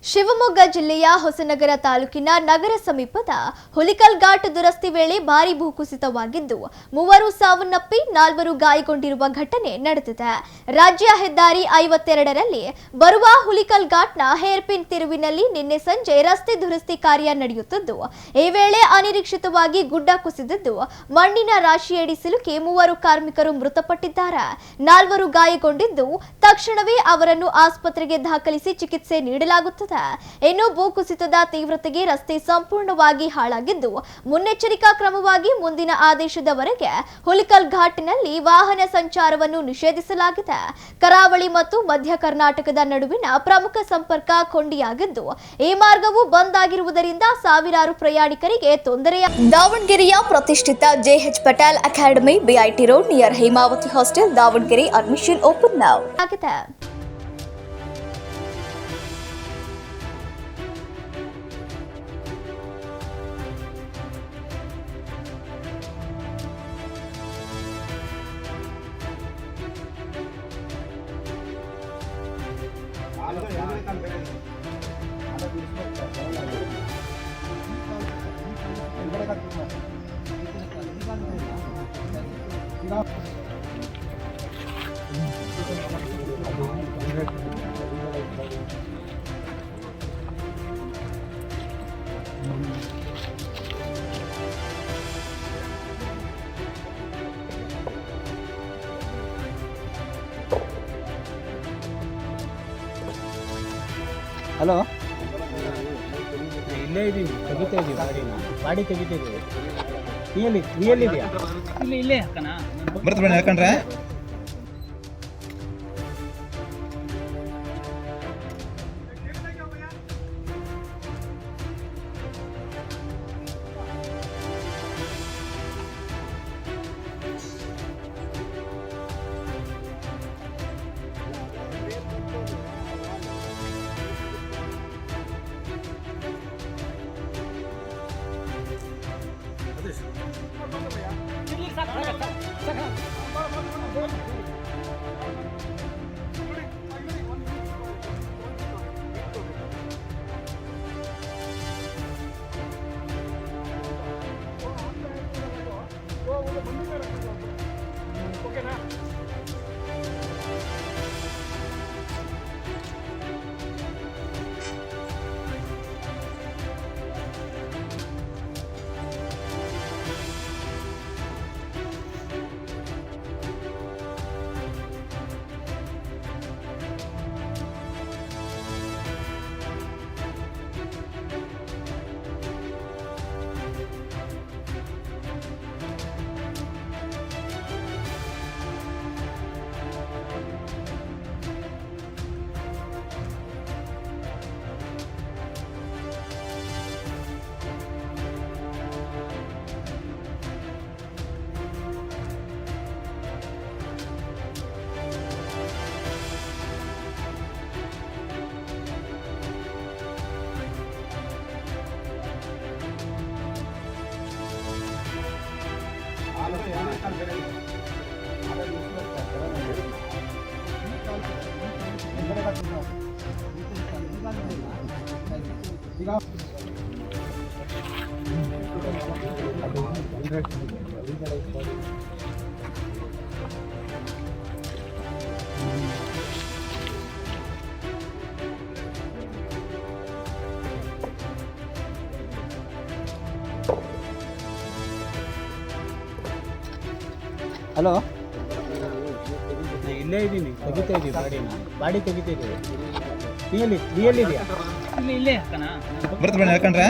ಶಿವಮೊಗ್ಗ ಜಿಲ್ಲೆಯ ಹೊಸನಗರ ತಾಲೂಕಿನ ನಗರ ಸಮೀಪದ ಹುಲಿಕಲ್ ಘಾಟ್ ದುರಸ್ತಿ ವೇಳೆ ಭಾರೀ ಭೂಕುಸಿತವಾಗಿದ್ದು 3 ಸಾವನ್ನಪ್ಪಿ 4 ಗಾಯಗೊಂಡಿರುವ ಘಟನೆ ನಡೆದಿದೆ. ರಾಜ್ಯ ಹೆದ್ದಾರಿ 52ರಲ್ಲಿ ಬರುವ ಹುಲಿಕಲ್ ಘಾಟ್ನ ಹೇರ್ಪಿನ್ ತಿರುವಿನಲ್ಲಿ ನಿನ್ನೆ ಸಂಜೆ ರಸ್ತೆ ದುರಸ್ತಿ ಕಾರ್ಯ ನಡೆಯುತ್ತಿದ್ದು, ಈ ವೇಳೆ ಅನಿರೀಕ್ಷಿತವಾಗಿ ಗುಡ್ಡ ಕುಸಿದಿದ್ದು ಮಣ್ಣಿನ ರಾಶಿಯಡಿ ಸಿಲುಕಿ 3 ಕಾರ್ಮಿಕರು ಮೃತಪಟ್ಟಿದ್ದಾರೆ. 4 ಗಾಯಗೊಂಡಿದ್ದು ತಕ್ಷಣವೇ ಅವರನ್ನು ಆಸ್ಪತ್ರೆಗೆ ದಾಖಲಿಸಿ ಚಿಕಿತ್ಸೆ ನೀಡಲಾಗುತ್ತದೆ. ಇನ್ನು ಭೂಕುಸಿತದ ತೀವ್ರತೆಗೆ ರಸ್ತೆ ಸಂಪೂರ್ಣವಾಗಿ ಹಾಳಾಗಿದ್ದು, ಮುನ್ನೆಚ್ಚರಿಕಾ ಕ್ರಮವಾಗಿ ಮುಂದಿನ ಆದೇಶದವರೆಗೆ ಹುಲಿಕಲ್ ಘಾಟ್ನಲ್ಲಿ ವಾಹನ ಸಂಚಾರವನ್ನು ನಿಷೇಧಿಸಲಾಗಿದೆ. ಕರಾವಳಿ ಮತ್ತು ಮಧ್ಯ ಕರ್ನಾಟಕದ ನಡುವಿನ ಪ್ರಮುಖ ಸಂಪರ್ಕ ಕೊಂಡಿಯಾಗಿದ್ದು, ಈ ಮಾರ್ಗವು ಬಂದ್ ಆಗಿರುವುದರಿಂದ ಸಾವಿರಾರು ಪ್ರಯಾಣಿಕರಿಗೆ ತೊಂದರೆಯಾಗಿದೆ. ದಾವಣಗೆರೆಯ ಪ್ರತಿಷ್ಠಿತ JH Patel academy, BIT road near Hemavathi hostel, Davanagere admission open now ಆಗಿದೆ. ಹಲೋ, ಇಲ್ಲೇ ಇದ್ದೀವಿ, ತೆಗಿತಾ ಇದ್ದೀವಿ ಗಾಡಿ ತೆಗಿತಾ ಇದ್ದೀವಿ. ಇದೆಯಾ ಇಲ್ಲೇ ಹಾಕಣ ಬರ್ತಬೇಡ ಯಾಕಂಡ್ರೆ ಹಲೋ, ಇಲ್ಲೇ ಇದ್ದೀನಿ, ತೆಗಿತಾ ಇದ್ದೀವಿ ಗಾಡಿ ತೆಗಿತಾ ಇದ್ದೀವಿ. ಇದೆಯಾ ಇಲ್ಲೇ ಹಾಕಣ ಬರ್ತಬೇಡ ಯಾಕಂಡ್ರೆ